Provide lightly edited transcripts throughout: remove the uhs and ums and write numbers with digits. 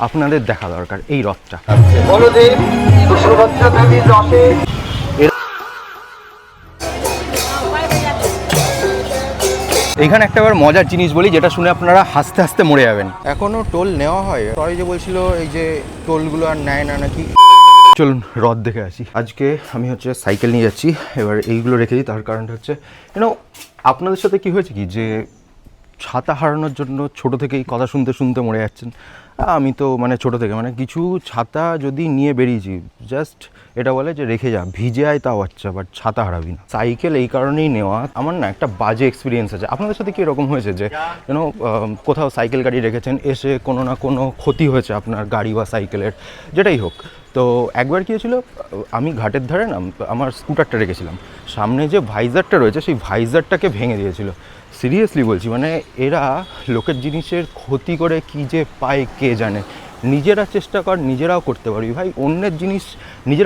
আপনাদের দেখা দরকার এই রথটা। এইখানে একটা আবার মজার জিনিস বলি, যেটা শুনে আপনারা হাসতে হাসতে মরে যাবেন। এখনো টোল নেওয়া হয়। সবাই যে বলছিল এই যে টোলগুলো আর নেয় না নাকি। চলুন রথ দেখে আসি। আজকে আমি সাইকেল নিয়ে যাচ্ছি। এবার এইগুলো রেখে দিই, তার কারণটা হচ্ছে আপনাদের সাথে কি হয়েছে কি যে ছাতা হারানোর জন্য ছোট থেকেই কথা শুনতে শুনতে মরে যাচ্ছেন। আমি তো ছোট থেকে কিছু ছাতা যদি নিয়ে বেরিয়েছি, জাস্ট এটা বলে যে রেখে যা, ভিজে আয় তাও আচ্ছা, বাট ছাতা হারাবি না। সাইকেল এই কারণেই নেওয়া। আমার না একটা বাজে এক্সপিরিয়েন্স আছে। আপনাদের সাথে কি এরকম হয়েছে যে কোথাও সাইকেল গাড়ি রেখেছেন, এসে কোনো না কোনো ক্ষতি হয়েছে আপনার গাড়ি বা সাইকেলের, যেটাই হোক? তো একবার কী হয়েছিল, আমি ঘাটের ধারে না আমার স্কুটারটা রেখেছিলাম, সামনে যে ভাইজারটা রয়েছে সেই ভাইজারটাকে ভেঙে দিয়েছিল। সিরিয়াসলি বলছি, এরা লোকের জিনিসের ক্ষতি করে কি যে পায় কে জানে। নিজেরা চেষ্টা কর, নিজেরাও করতে পারবি ভাই। অন্যের জিনিস নিজে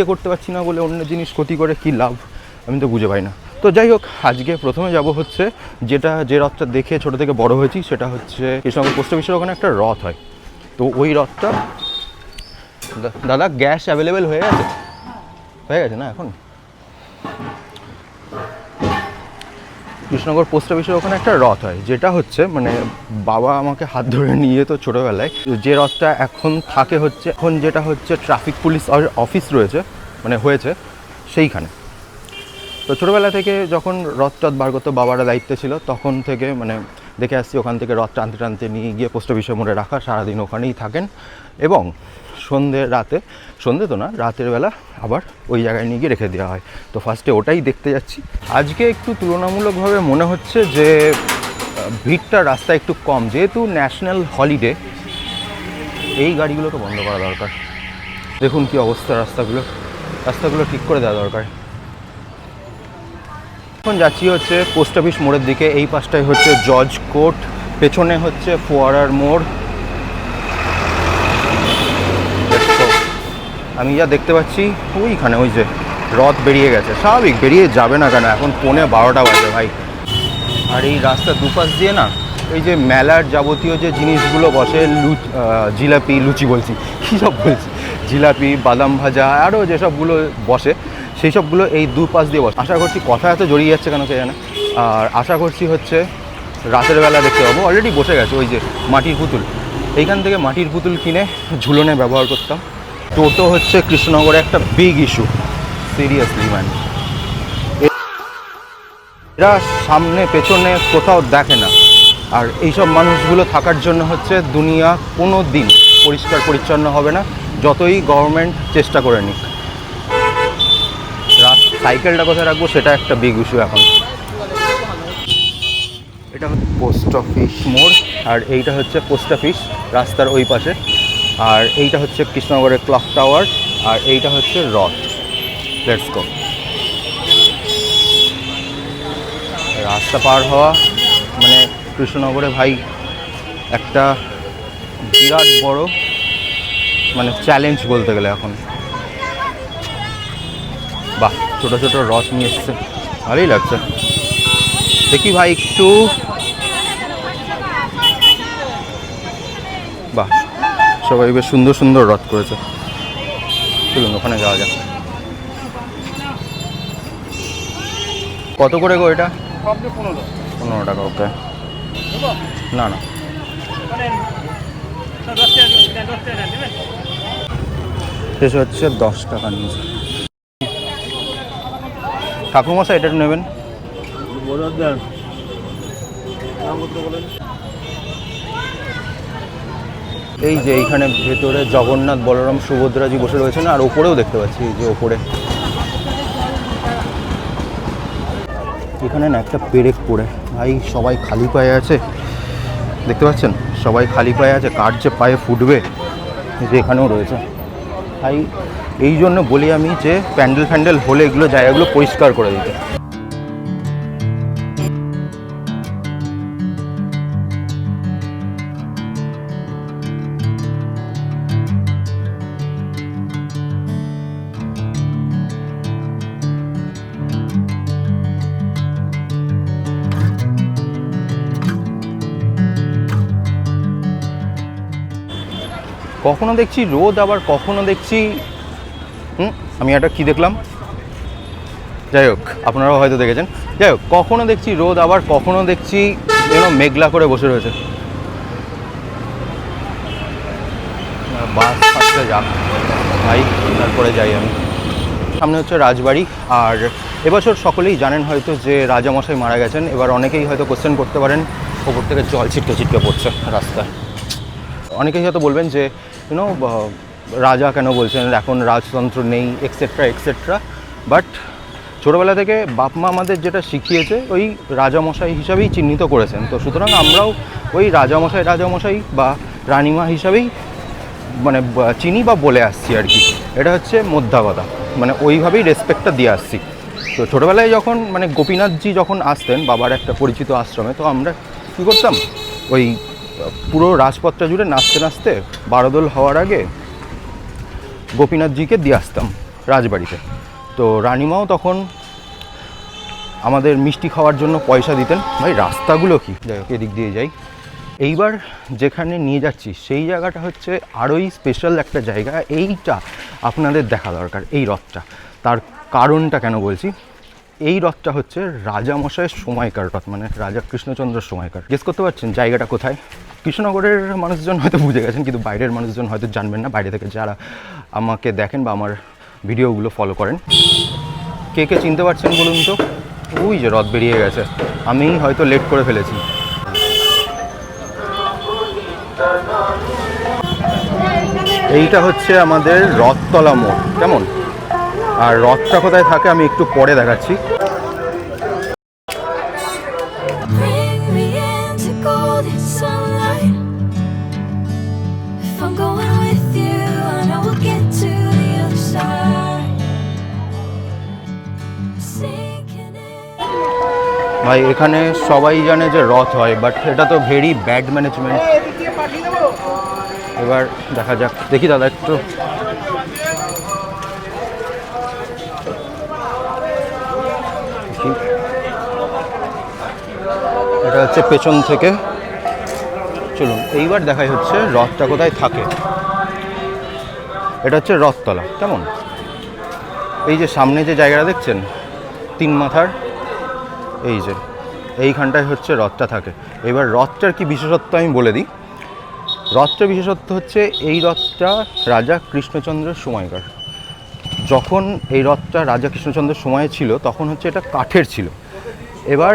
করতে পারছি না বলে অন্যের জিনিস ক্ষতি করে কি লাভ, আমি তো বুঝে পাই না। তো যাই হোক, আজকে প্রথমে যাব যে রথটা দেখে ছোটো থেকে বড় হয়েছি, সেটা হচ্ছে কৃষ্ণনগর পোস্ট অফিসের ওখানে একটা রথ হয়। তো ওই রথটা, দাদা গ্যাস অ্যাভেলেবেল হয়ে গেছে না এখন? কৃষ্ণনগর পোস্ট অফিসের ওখানে একটা রথ হয়, যেটা হচ্ছে বাবা আমাকে হাত ধরে নিয়ে তো ছোটোবেলায়, যে রথটা এখন থাকে এখন যেটা ট্রাফিক পুলিশ অফিস রয়েছে হয়েছে সেইখানে। তো ছোটোবেলা থেকে যখন রথ বার করতো, বাবারা দায়িত্বে ছিল, তখন থেকে দেখে আসছি ওখান থেকে রথ টানতে টানতে নিয়ে গিয়ে পোস্ট অফিসের মোড়ে রাখা, সারাদিন ওখানেই থাকেন। এবং সন্ধে তো না, রাতের বেলা আবার ওই জায়গায় নিয়ে গিয়ে রেখে দেওয়া হয়। তো ফার্স্টে ওটাই দেখতে যাচ্ছি। আজকে একটু তুলনামূলকভাবে মনে হচ্ছে যে ভিড়টা রাস্তায় একটু কম, যেহেতু ন্যাশনাল হলিডে। এই গাড়িগুলোকে বন্ধ করা দরকার। দেখুন কি অবস্থা রাস্তাগুলো ঠিক করে দেওয়া দরকার। এখন যাচ্ছি পোস্ট অফিস মোড়ের দিকে। এই পাশটায় জজ কোর্ট, পেছনে ফোয়ারার মোড়। আমি যা দেখতে পাচ্ছি ওইখানে ওই যে রথ বেরিয়ে গেছে। স্বাভাবিক বেরিয়ে যাবে না কেন, এখন 11:15 বাজে ভাই। আর এই রাস্তার দুপাশ দিয়ে না এই যে মেলার যাবতীয় যে জিনিসগুলো বসে, জিলাপি, লুচি বলছি, কী সব বলছি, জিলাপি, বাদাম ভাজা, আরও যেসবগুলো বসে সেই সবগুলো এই দুপাশ দিয়ে বসে। আশা করছি, কথা এত জড়িয়ে যাচ্ছে কেন কে জানে। আর আশা করছি রাতের বেলা দেখতে পাবো। অলরেডি বসে গেছে ওই যে মাটির পুতুল। এইখান থেকে মাটির পুতুল কিনে ঝুলনে ব্যবহার করতাম। টোটো কৃষ্ণনগরে একটা বিগ ইস্যু, সিরিয়াসলি এরা সামনে পেছনে কোথাও দেখে না। আর এইসব মানুষগুলো থাকার জন্য দুনিয়া কোনো দিন পরিষ্কার পরিচ্ছন্ন হবে না, যতই গভর্নমেন্ট চেষ্টা করে নিক। সাইকেলটা কোথায় রাখবো সেটা একটা বিগ ইস্যু এখন। এটা পোস্ট অফিস মোড়, আর এইটা পোস্ট অফিস রাস্তার ওই পাশে। আর এইটা কৃষ্ণনগরের ক্লক টাওয়ার, আর এইটা রথ। Let's go. রাস্তা পার হওয়া কৃষ্ণনগরে ভাই একটা বিরাট বড় চ্যালেঞ্জ বলতে গেলে এখন। বাহ, ছোটো ছোটো রথ নিয়ে এসছে, ভালোই লাগছে। দেখি ভাই একটু, বাহ সবাই বেশ সুন্দর সুন্দর রথ করেছে। চলুন ওখানে যাওয়া যাক। কত করে গো এটা? 15 টাকা। ওকে, না না শেষ 10 টাকা নিয়েছে। ঠাকুরমশাই এটা নেবেন? এই যে এইখানে ভেতরে জগন্নাথ, বলরাম, সুভদ্রাজি বসে রয়েছে না, আর ওপরেও দেখতে পাচ্ছি এই যে ওপরে এখানে না একটা পেরেক পড়ে ভাই, সবাই খালি পায়ে আছে, দেখতে পাচ্ছেন সবাই খালি পায়ে আছে। কার যে পায়ে ফুটবে, যে এখানেও রয়েছে ভাই। এই জন্য বলি আমি যে প্যান্ডেল হলে এগুলো জায়গাগুলো পরিষ্কার করে দিতে। কখনো দেখছি রোদ, আবার কখনো দেখছি আমি একটা কি দেখলাম, যাই হোক আপনারাও হয়তো দেখেছেন, যাই হোক কখনো দেখছি রোদ, আবার কখনো দেখছি যেন মেঘলা করে বসে রয়েছে। বাস ফার্স্টে যাক ভাই, তারপরে যাই আমি। সামনে হচ্ছে রাজবাড়ি। আর এবছর সকলেই জানেন হয়তো যে রাজামশাই মারা গেছেন। এবার অনেকেই হয়তো কোশ্চেন করতে পারেন, ওপর থেকে জল ছিটকে ছিটকে পড়ছে রাস্তায়। অনেকেই হয়তো বলবেন যে ইউনো রাজা কেন বলছেন, এখন রাজতন্ত্র নেই, এক্সেট্রা এক্সেট্রা। বাট ছোটোবেলা থেকে বাপ মা আমাদের যেটা শিখিয়েছে ওই রাজামশাই হিসাবেই চিহ্নিত করেছেন। তো সুতরাং আমরাও ওই রাজামশাই বা রানিমা হিসাবেই মানে চিনি বা বলে আসছি আর কি। এটা হচ্ছে মোদ্দা কথা, মানে ওইভাবেই রেসপেক্টটা দিয়ে আসছি। তো ছোটোবেলায় যখন মানে গোপীনাথজি যখন আসতেন বাবার একটা পরিচিত আশ্রমে, তো আমরা কী করতাম, ওই পুরো রাজপথটা জুড়ে নাচতে নাচতে বারোদোল হওয়ার আগে গোপীনাথজিকে দিয়ে আসতাম রাজবাড়িতে। তো রানিমাও তখন আমাদের মিষ্টি খাওয়ার জন্য পয়সা দিতেন। ভাই রাস্তাগুলো কি, যাই হোক এদিক দিয়ে যাই। এইবার যেখানে নিয়ে যাচ্ছি সেই জায়গাটা হচ্ছে আরোই স্পেশাল একটা জায়গা। এইটা আপনাদের দেখা দরকার, এই রথটা। তার কারণটা কেন বলছি, এই রথটা হচ্ছে রাজামশাইয়ের সময়কার রথ, মানে রাজা কৃষ্ণচন্দ্রের সময়কার। গেস করতে পারছেন জায়গাটা কোথায়? কৃষ্ণনগরের মানুষজন হয়তো বুঝে গেছেন, কিন্তু বাইরের মানুষজন হয়তো জানবেন না, বাইরে থেকে যারা আমাকে দেখেন বা আমার ভিডিওগুলো ফলো করেন। কে কে চিনতে পারছেন বলুন তো? ওই যে রথ বেরিয়ে গেছে, আমি হয়তো লেট করে ফেলেছি। এইটা হচ্ছে আমাদের রথতলা মোড়, কেমন? আর রথটা কোথায় থাকে আমি একটু পরে দেখাচ্ছি। ভাই এখানে সবাই জানে যে রথ হয়, বাট এটা তো ভেরি ব্যাড ম্যানেজমেন্ট। এবার দেখা যাক, দেখি দাদা একটু। এটা হচ্ছে পেছন থেকে, চলুন এইবার দেখাই হচ্ছে রথটা কোথায় থাকে। এটা হচ্ছে রথতলা, কেমন? এই যে সামনে যে জায়গাটা দেখছেন তিন মাথার, এই যে এইখানটায় হচ্ছে রথটা থাকে। এবার রথটার কি বিশেষত্ব আমি বলে দিই। রথটার বিশেষত্ব হচ্ছে এই রথটা রাজা কৃষ্ণচন্দ্রের সময়কার। যখন এই রথটা রাজা কৃষ্ণচন্দ্রের সময়ে ছিল তখন হচ্ছে এটা কাঠের ছিল। এবার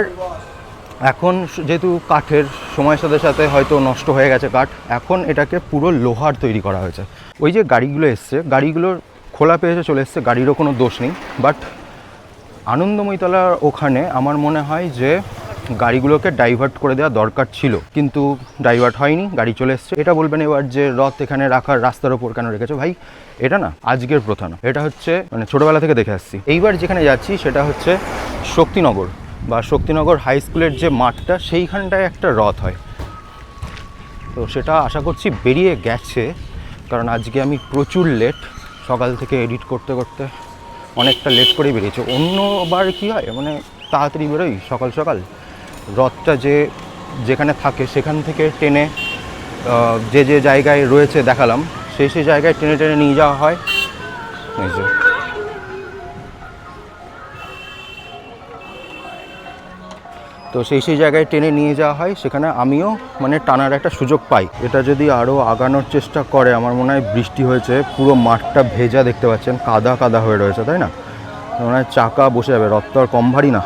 এখন যেহেতু কাঠের, সময়ের সাথে সাথে হয়তো নষ্ট হয়ে গেছে কাঠ, এখন এটাকে পুরো লোহার তৈরি করা হয়েছে। ওই যে গাড়িগুলো এসছে, গাড়িগুলোর খোলা পেয়েছে চলে এসছে, গাড়িরও কোনো দোষ নেই। বাট আনন্দময়ীতলার ওখানে আমার মনে হয় যে গাড়িগুলোকে ডাইভার্ট করে দেওয়া দরকার ছিল, কিন্তু ডাইভার্ট হয়নি, গাড়ি চলে এসছে। এটা বলবেন এবার যে রথ এখানে রাখার রাস্তার ওপর কেন রেখেছো? ভাই এটা না আজকের প্রথা না, এটা হচ্ছে মানে ছোটোবেলা থেকে দেখে আসছি। এইবার যেখানে যাচ্ছি সেটা হচ্ছে শক্তিনগর বা শক্তিনগর হাই স্কুলের যে মাঠটা, সেইখানটায় একটা রথ হয়। তো সেটা আশা করছি বেরিয়ে গেছে, কারণ আজকে আমি প্রচুর লেট, সকাল থেকে এডিট করতে করতে অনেকটা লেট করেই বেরিয়েছে। অন্যবার কী হয় মানে তাড়াতাড়ি বেরোই সকাল সকাল, রথটা যেখানে থাকে সেখান থেকে টেনে যে যে জায়গায় রয়েছে দেখালাম, সেই জায়গায় টেনে টেনে নিয়ে যাওয়া হয়। তো সেই জায়গায় টেনে নিয়ে যাওয়া হয়, সেখানে আমিও মানে টানার একটা সুযোগ পাই। এটা যদি আরও আগানোর চেষ্টা করে, আমার মনে হয় বৃষ্টি হয়েছে, পুরো মাঠটা ভেজা দেখতে পাচ্ছেন, কাদা কাদা হয়ে রয়েছে, তাই না? মনে হয় চাকা বসে যাবে, রথ তো আর কম ভারী না।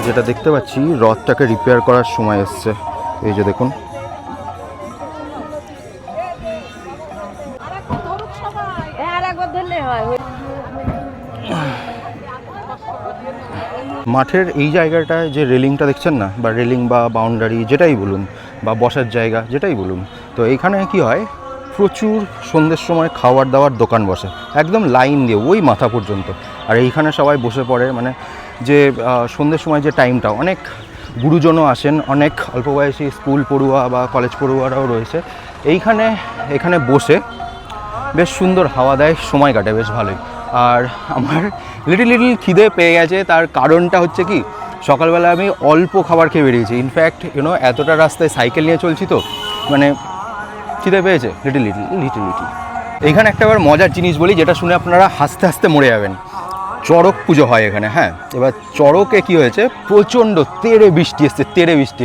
যেটা দেখতে পাচ্ছি রথটাকে রিপেয়ার করার সময় এসছে, এই যে দেখুন। মাঠের এই জায়গাটায় যে রেলিংটা দেখছেন না, বা রেলিং বা বাউন্ডারি যেটাই বলুন, বা বসার জায়গা যেটাই বলুন, তো এইখানে কি হয় প্রচুর সন্ধ্যের সময় খাবার দাওয়ার দোকান বসে, একদম লাইন দিয়ে ওই মাথা পর্যন্ত। আর এইখানে সবাই বসে পড়ে, মানে যে সন্ধ্যের সময় যে টাইমটা, অনেক গুরুজনও আসেন, অনেক অল্প বয়সী স্কুল পড়ুয়া বা কলেজ পড়ুয়ারাও রয়েছে এখানে বসে বেশ সুন্দর হাওয়া দেয়, সময় কাটে বেশ ভালোই। আর আমার লিটল খিদে পেয়ে গেছে, তার কারণটা হচ্ছে কি, সকালবেলা আমি অল্প খাবার খেয়ে বেরিয়েছি। ইনফ্যাক্ট এতটা রাস্তায় সাইকেল নিয়ে চলছি তো, মানে খিদে পেয়েছে লিটল। এইখানে একটা আবার মজার জিনিস বলি, যেটা শুনে আপনারা হাসতে হাসতে মরে যাবেন। চড়ক পুজো হয় এখানে, হ্যাঁ। এবার চড়কে কি হয়েছে, প্রচণ্ড তেড়ে বৃষ্টি এসছে,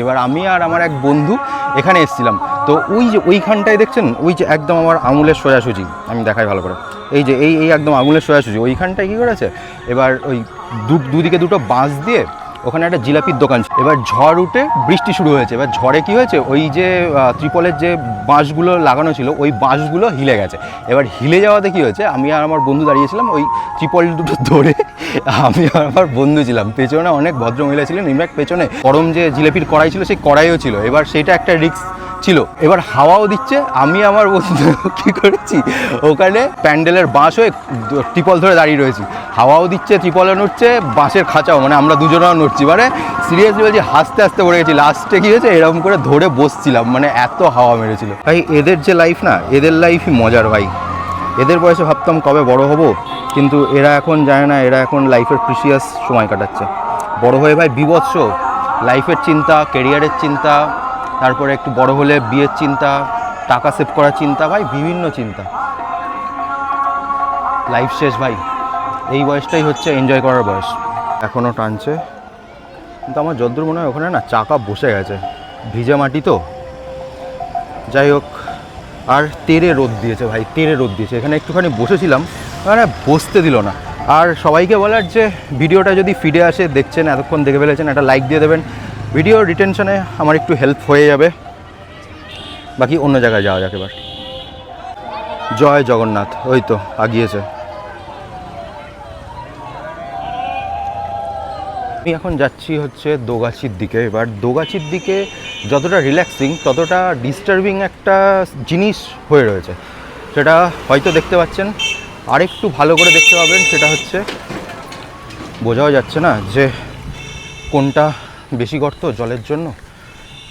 এবার আমি আর আমার এক বন্ধু এখানে এসেছিলাম। তো ওইখানটায় দেখছেন, ওই যে একদম আমার আঙুলের সোজাসুজি, আমি দেখাই ভালো করে, এই যে এই একদম আঙুলের সোজাসুজি ওইখানটায় কী করেছে, এবার ওই দুদিকে দুটো বাঁশ দিয়ে ওখানে একটা জিলাপির দোকান ছিল। এবার ঝড় উঠে বৃষ্টি শুরু হয়েছে। এবার ঝড়ে কি হয়েছে, ওই যে ত্রিপলের যে বাঁশগুলো লাগানো ছিল ওই বাঁশগুলো হিলে গেছে। এবার হিলে যাওয়াতে কি হয়েছে, আমি আর আমার বন্ধু দাঁড়িয়েছিলাম ওই ত্রিপল দুটো ধরে, আমি আর আমার বন্ধু ছিলাম, পেছনে অনেক ভদ্রমহিলা ছিলেন, ইনফ্যাক্ট পেছনে গরম যে জিলাপির কড়াই ছিল সেই কড়াইও ছিল। এবার সেটা একটা রিস্ক ছিল। এবার হাওয়াও দিচ্ছে, আমি আমার বন্ধু কী করেছি, ওখানে প্যান্ডেলের বাঁশ হয়ে ত্রিপল ধরে দাঁড়িয়ে রয়েছি, হাওয়াও দিচ্ছে, ত্রিপলও নড়ছে, বাঁশের খাঁচাও, মানে আমরা দুজনেও নড়ছি। মানে সিরিয়াসলি বলছি, হাসতে হাসতে পড়ে গেছি। লাস্টে কী হয়েছে, এরকম করে ধরে বসছিলাম, মানে এত হাওয়া মেরেছিল। ভাই এদের যে লাইফ না, এদের লাইফই মজার ভাই। এদের বয়সে ভাবতাম কবে বড় হব, কিন্তু এরা এখন জানে না, এরা এখন লাইফের প্রিসিয়াস সময় কাটাচ্ছে। বড় হয়ে ভাই বিভৎস লাইফের চিন্তা, কেরিয়ারের চিন্তা, তারপরে একটু বড় হলে বিয়ের চিন্তা, টাকা সেভ করার চিন্তা, ভাই বিভিন্ন চিন্তা। লাইফ শেষ ভাই, এই বয়সটাই হচ্ছে এনজয় করার বয়স। এখনও টানছে, কিন্তু আমার যদ্দূর মনে হয় ওখানে না চাকা বসে গেছে, ভিজে মাটি তো। যাই হোক, আর তেড়ে রোদ দিয়েছে ভাই, তেড়ে রোদ দিয়েছে। এখানে একটুখানি বসেছিলাম, মানে বসতে দিল না। আর সবাইকে বলার যে ভিডিওটা যদি ফিডে আসে, দেখছেন এতক্ষণ দেখে ফেলেছেন, একটা লাইক দিয়ে দেবেন। ভিডিও রিটেনশনে আমার একটু হেল্প হয়ে যাবে। বাকি অন্য জায়গায় যাওয়া যাক এবার। জয় জগন্নাথ, ওই তো আগিয়েছে। আমি এখন যাচ্ছি হচ্ছে দোগাছির দিকে। এবার দোগাছির দিকে যতটা রিল্যাক্সিং ততটা ডিস্টার্বিং একটা জিনিস হয়ে রয়েছে, সেটা হয়তো দেখতে পাচ্ছেন। আরেকটু ভালো করে দেখতে পাবেন, সেটা হচ্ছে বোঝাও যাচ্ছে না যে কোনটা বেশি গর্ত জলের জন্য।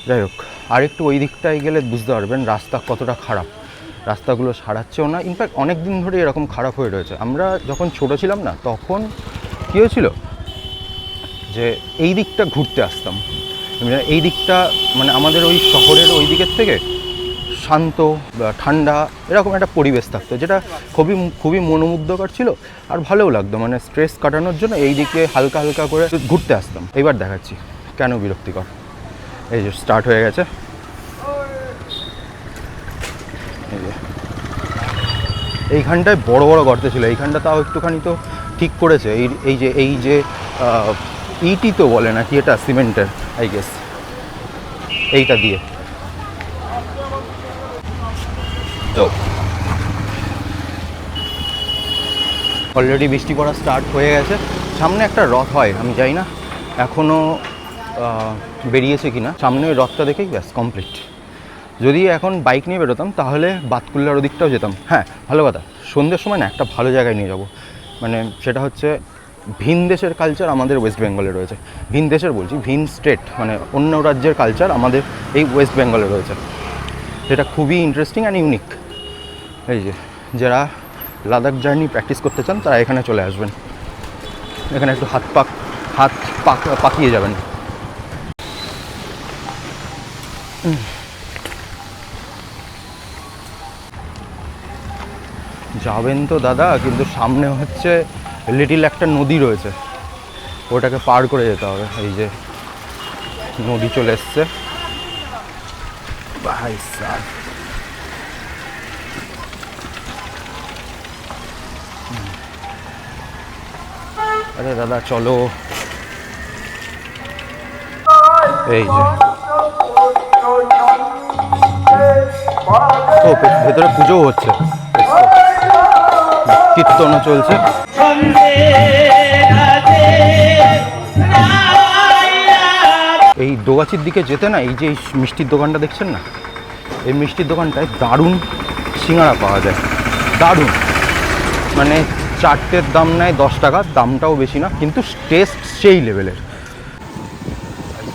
যাই হোক, আরেকটু ওই দিকটায় গেলে বুঝতে পারবেন রাস্তা কতটা খারাপ। রাস্তাগুলো সারাচ্ছেও না, ইনফ্যাক্ট অনেক দিন ধরে এরকম খারাপ হয়ে রয়েছে। আমরা যখন ছোটো ছিলাম না, তখন কী হয়েছিল যে এই দিকটা ঘুরতে আসতাম, এই দিকটা মানে আমাদের ওই শহরের ওই দিকের থেকে শান্ত ঠান্ডা এরকম একটা পরিবেশ থাকতো, যেটা খুবই মনোমুগ্ধকর ছিল আর ভালোও লাগতো। মানে স্ট্রেস কাটানোর জন্য এই দিকে হালকা হালকা করে ঘুরতে আসতাম। এইবার দেখাচ্ছি কেন বিরক্তিকর। এই যে স্টার্ট হয়ে গেছে, এই যে এইখানটায় বড় বড় গর্ত ছিল, এইখানটা তাও একটুখানি তো ঠিক করেছে। এই যে ইটি তো বলে না কি, এটা সিমেন্টের আই গেস, এইটা দিয়ে। তো অলরেডি বৃষ্টি পড়া স্টার্ট হয়ে গেছে। সামনে একটা রথ হয়, আমি জানি না এখনও বেরিয়েছে কিনা। সামনে ওই রথটা দেখেই ব্যাস কমপ্লিট। যদি এখন বাইক নিয়ে বেরোতাম তাহলে বাতকুল্লার ওদিকটাও যেতাম। হ্যাঁ, ভালো কথা, সন্ধ্যের সময় না একটা ভালো জায়গায় নিয়ে যাব। মানে সেটা হচ্ছে ভিন দেশের কালচার আমাদের ওয়েস্ট বেঙ্গলে রয়েছে। ভিন দেশের বলছি, ভিন স্টেট, মানে অন্য রাজ্যের কালচার আমাদের এই ওয়েস্ট বেঙ্গলে রয়েছে, যেটা খুবই ইন্টারেস্টিং অ্যান্ড ইউনিক। এই যে যারা লাদাখ জার্নি প্র্যাকটিস করতে চান তারা এখানে চলে আসবেন। এখানে একটু হাত পাকিয়ে যাবেন। যাবেন তো দাদা, কিন্তু সামনে হচ্ছে লিটিল একটা নদী রয়েছে, ওটাকে পার করে যেতে হবে। এই যে নদী চলে এসছে ভাই সাহেব। আরে দাদা চলো। এই যে ও ভেতরে পুজোও হচ্ছে, কীর্তনও চলছে। এই দোগাছির দিকে যেতে না, এই যে মিষ্টির দোকানটা দেখছেন না, এই মিষ্টির দোকানটায় দারুণ সিঙ্গাড়া পাওয়া যায়, দারুণ। মানে চারটের দাম নেয় 10 টাকা, দামটাও বেশি না, কিন্তু টেস্ট সেই লেভেলের।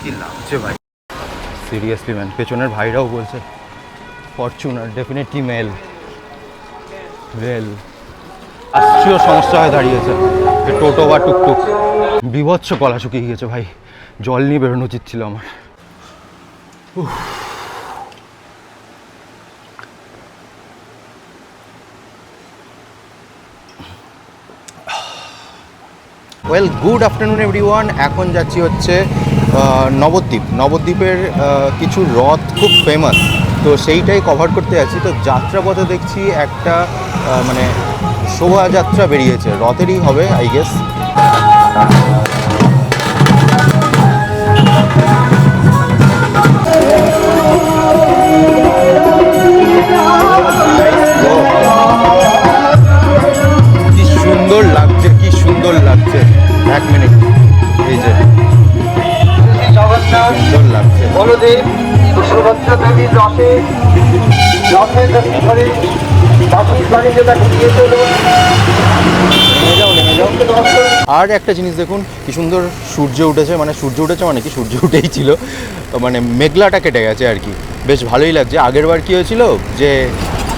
কি লাগছে ভাই, সিরিয়াসলি ম্যান। পেছনের ভাইরাও বলছে ফরচুনার ডেফিনেটলি মেল। আসছিও সমস্যা হয়ে দাঁড়িয়েছে, টোটো বা টুকটুক। বিভৎস গলা শুকিয়ে গেছে ভাই, জল নিয়ে বেরোনো উচিত ছিল আমার। Well, good afternoon everyone. এখন যাচ্ছি হচ্ছে নবদ্বীপের কিছু রথ খুব ফেমাস, তো সেইটাই কভার করতে যাচ্ছি। তো যাত্রাপথে দেখছি একটা মানে শোভাযাত্রা বেরিয়েছে, রথেরই হবে আই গেস। কি সুন্দর লাগছে, কি সুন্দর লাগছে। এক মিনিট, এই যে সুন্দর লাগছে। আর একটা জিনিস দেখুন, কি সুন্দর সূর্য উঠেছে। মানে সূর্য উঠেছে মানে কি, সূর্য উঠেই ছিল, মানে মেঘলাটা কেটে গেছে আর কি, বেশ ভালোই লাগছে। আগের বার কী হয়েছিল যে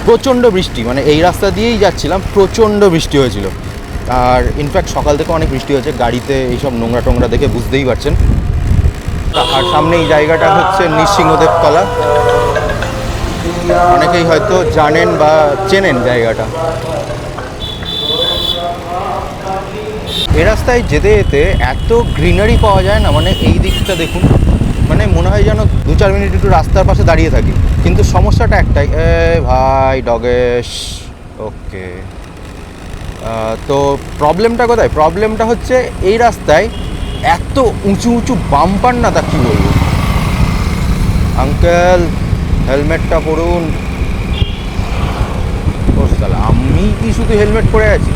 প্রচণ্ড বৃষ্টি, মানে এই রাস্তা দিয়েই যাচ্ছিলাম, প্রচণ্ড বৃষ্টি হয়েছিল। আর ইনফ্যাক্ট সকাল থেকে অনেক বৃষ্টি হয়েছে, গাড়িতে এইসব নোংরা টোংরা দেখে বুঝতেই পারছেন। আর সামনে এই জায়গাটা হচ্ছে নৃসিংহদেব তলা, অনেকেই হয়তো জানেন বা চেনেন জায়গাটা। এ রাস্তায় যেতে যেতে এত গ্রিনারি পাওয়া যায় না, মানে এই দিকটা দেখুন, মানে মনে হয় যেন 2-4 মিনিট একটু রাস্তার পাশে দাঁড়িয়ে থাকি। কিন্তু সমস্যাটা একটাই, ভাই ডগেশ, ওকে। তো প্রবলেমটা কোথায়? প্রবলেমটা হচ্ছে এই রাস্তায় এত উঁচু উঁচু বাম্পার না, তা কী বলবো। আঙ্কেল হেলমেটটা পরুন। ও সালা, আমি কি শুধু হেলমেট পরে আছি?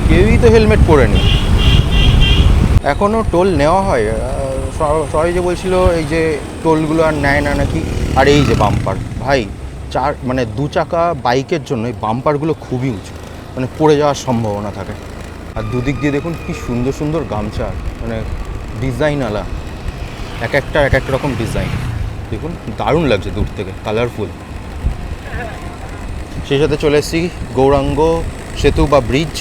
কেউই তো হেলমেট পরেনি। এখনও টোল নেওয়া হয়। সবাই যে বলছিল এই যে টোলগুলো আর নেয় না নাকি। আর এই যে বাম্পার, ভাই মানে 2 চাকা বাইকের জন্য এই বাম্পারগুলো খুবই উঁচু, মানে পড়ে যাওয়ার সম্ভাবনা থাকে। আর দুদিক দিয়ে দেখুন কি সুন্দর সুন্দর গামছা, মানে ডিজাইনওয়ালা, এক একটা রকম ডিজাইন। দেখুন দারুণ লাগছে দূর থেকে, কালারফুল। সেই সাথে চলে এসেছি গৌরাঙ্গ সেতু বা ব্রিজ,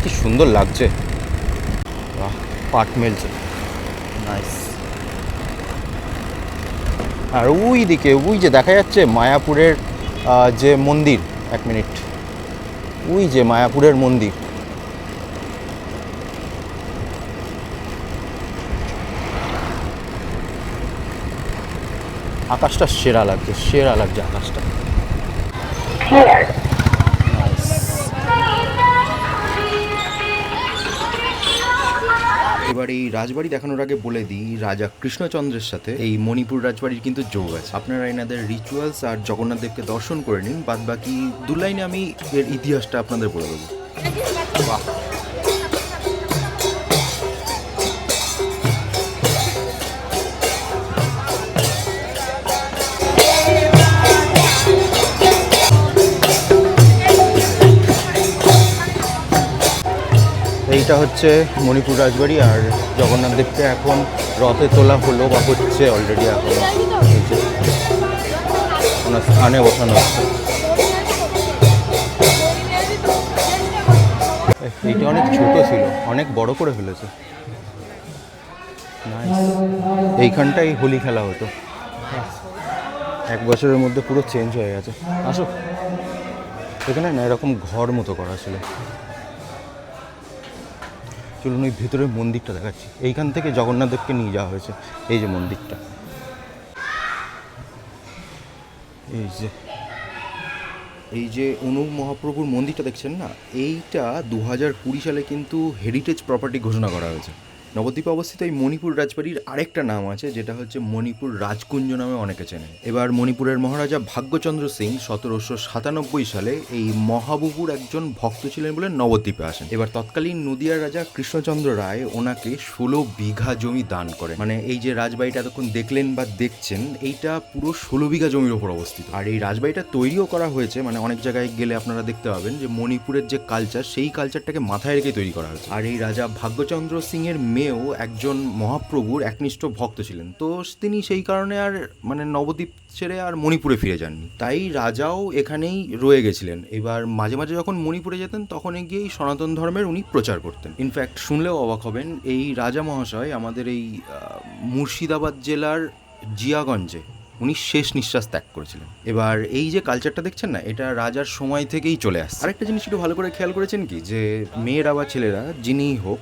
কি সুন্দর লাগছে, বাহ, পাট মেলছে, নাইস। আর ওই দিকে ওই যে দেখা যাচ্ছে মায়াপুরের যে মন্দির, এক মিনিট, ওই যে মায়াপুরের মন্দির। আকাশটা সেরা লাগছে, সেরা লাগছে আকাশটা। এবার এই রাজবাড়ি দেখানোর আগে বলে দিই, রাজা কৃষ্ণচন্দ্রের সাথে এই মণিপুর রাজবাড়ির কিন্তু যোগ আছে। আপনারা এনাদের রিচুয়ালস আর জগন্নাথ দেবকে দর্শন করে নিন, বাদ বাকি 2 লাইনে আমি এর ইতিহাসটা আপনাদের বলে দেবো। বাহ, এইটা হচ্ছে মণিপুর রাজবাড়ি। আর জগন্নাথ দেবকে এখন রথে তোলা হলো বা হচ্ছে অলরেডি, এখন ওনার স্থানে বসানো হচ্ছে। এইটা অনেক ছোট ছিল, অনেক বড় করে ফেলেছে। এইখানটাই হোলি খেলা হতো, 1 বছরের মধ্যে পুরো চেঞ্জ হয়ে গেছে। আসো, এখানে না এরকম ঘর মতো করা ছিল। চলুন ওই ভেতরের মন্দিরটা দেখাচ্ছি। এইখান থেকে জগন্নাথ দেবকে নিয়ে যাওয়া হয়েছে, এই যে মন্দিরটা, এই যে অনুপ মহাপ্রভুর মন্দিরটা দেখছেন না, এইটা 2020 সালে কিন্তু হেরিটেজ প্রপার্টি ঘোষণা করা হয়েছে। নবদ্বীপে অবস্থিত এই মণিপুর রাজবাড়ির আরেকটা নাম আছে, যেটা হচ্ছে মণিপুর রাজকুঞ্জ নামে অনেকে চেনে। এবার মণিপুরের মহারাজা ভাগ্যচন্দ্র সিং 1797 সালে এই মহাবুবুর একজন ভক্ত ছিলেন বলে নবদ্বীপে আসেন। এবার তৎকালীন নদিয়ার রাজা কৃষ্ণচন্দ্র রায় ওনাকে 16 বিঘা জমি দান করেন। মানে এই যে রাজবাড়িটা এতক্ষণ দেখলেন বা দেখছেন, এইটা পুরো 16 বিঘা জমির ওপর অবস্থিত। আর এই রাজবাড়িটা তৈরিও করা হয়েছে, মানে অনেক জায়গায় গেলে আপনারা দেখতে পাবেন যে মণিপুরের যে কালচার, সেই কালচারটাকে মাথায় রেখে তৈরি করা হয়েছে। আর এই রাজা ভাগ্যচন্দ্র সিং এর মেয়েও একজন মহাপ্রভুর একনিষ্ঠ ভক্ত ছিলেন, তো তিনি সেই কারণে আর মানে নবদ্বীপ ছেড়ে আর মণিপুরে ফিরে যাননি, তাই রাজাও এখানেই রয়ে গেছিলেন। এবার মাঝে মাঝে যখন মণিপুরে যেতেন তখন গিয়েই সনাতন ধর্মের উনি প্রচার করতেন। ইনফ্যাক্ট শুনলেও অবাক হবেন, এই রাজা মহাশয় আমাদের এই মুর্শিদাবাদ জেলার জিয়াগঞ্জে উনি শেষ নিঃশ্বাস ত্যাগ করেছিলেন। এবার এই যে কালচারটা দেখছেন না, এটা রাজার সময় থেকেই চলে আসছে। আরেকটা জিনিস একটু ভালো করে খেয়াল করেছেন কি, যে মেয়েরা বা ছেলেরা যিনিই হোক,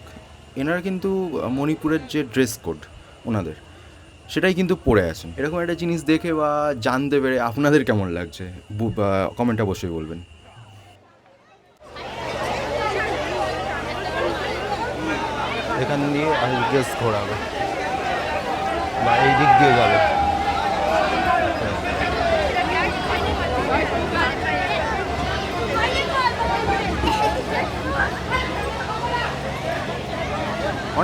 এনারা কিন্তু মণিপুরের যে ড্রেস কোড ওনাদের, সেটাই কিন্তু পরে আছেন। এরকম একটা জিনিস দেখে বা জানতে পেরে আপনাদের কেমন লাগছে কমেন্ট অবশ্যই বলবেন। এখান দিয়ে ড্রেস ঘোরাবে বা এই দিক দিয়ে যাবে।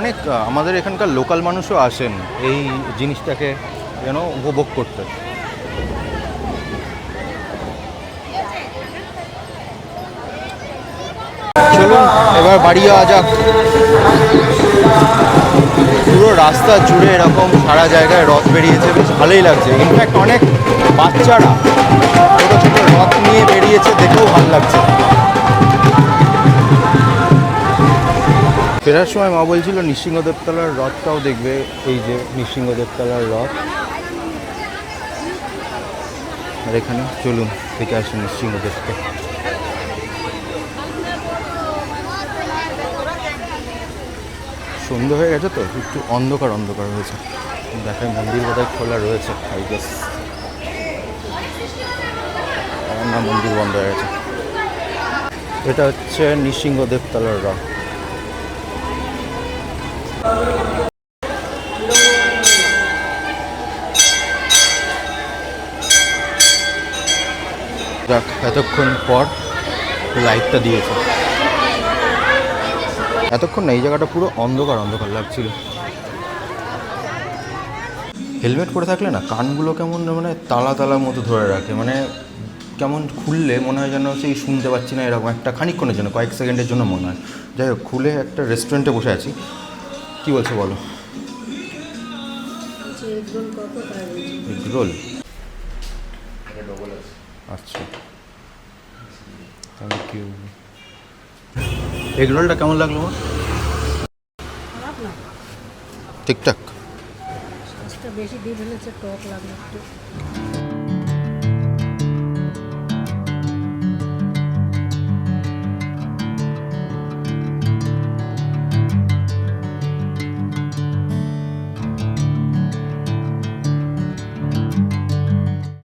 অনেক আমাদের এখানকার লোকাল মানুষও আসেন এই জিনিসটাকে যেন উপভোগ করতে। চলুন এবার বাড়ি যাওয়া যাক। পুরো রাস্তা জুড়ে এরকম সারা জায়গায় রথ বেরিয়েছে, বেশ ভালোই লাগছে। ইনফ্যাক্ট অনেক বাচ্চারা ছোটো ছোটো রথ নিয়ে বেরিয়েছে, দেখেও ভালো লাগছে। ফেরার সময় মা বলছিল নৃসিংহদেবতলার রথটাও দেখবে, এই যে নৃসিংহদেবতলার রথ। আর এখানে চলুন দেখে আসি নৃসিংহদেবকে। সন্ধ্যে হয়ে গেছে তো একটু অন্ধকার অন্ধকার হয়েছে, দেখায় মন্দির বোধহয় খোলা রয়েছে, আই গেস। না, মন্দির বন্ধ হয়ে গেছে। এটা হচ্ছে নৃসিংহদেবতলার রথ। যাক, এতক্ষণ পর লাইটটা দিয়েছে। এতক্ষণ না, এই জায়গাটা পুরো অন্ধকার অন্ধকার লাগছিল। হেলমেট পরে থাকলে না কানগুলো কেমন মানে তালা তালার মতো ধরে রাখে, মানে কেমন খুললে মনে হয় যেন সেই শুনতে পাচ্ছি না, এরকম একটা খানিকক্ষণের জন্য, কয়েক সেকেন্ডের জন্য মনে হয়। যাই হোক, খুলে একটা রেস্টুরেন্টে বসে আছি। কী বলছো বলো? এগ রোল, আচ্ছা থ্যাংক ইউ। এগ রোলটা কেমন লাগলো আমার? ঠিকঠাক, বেশি দিয়ে ফেলেছে, টক লাগলো একটু।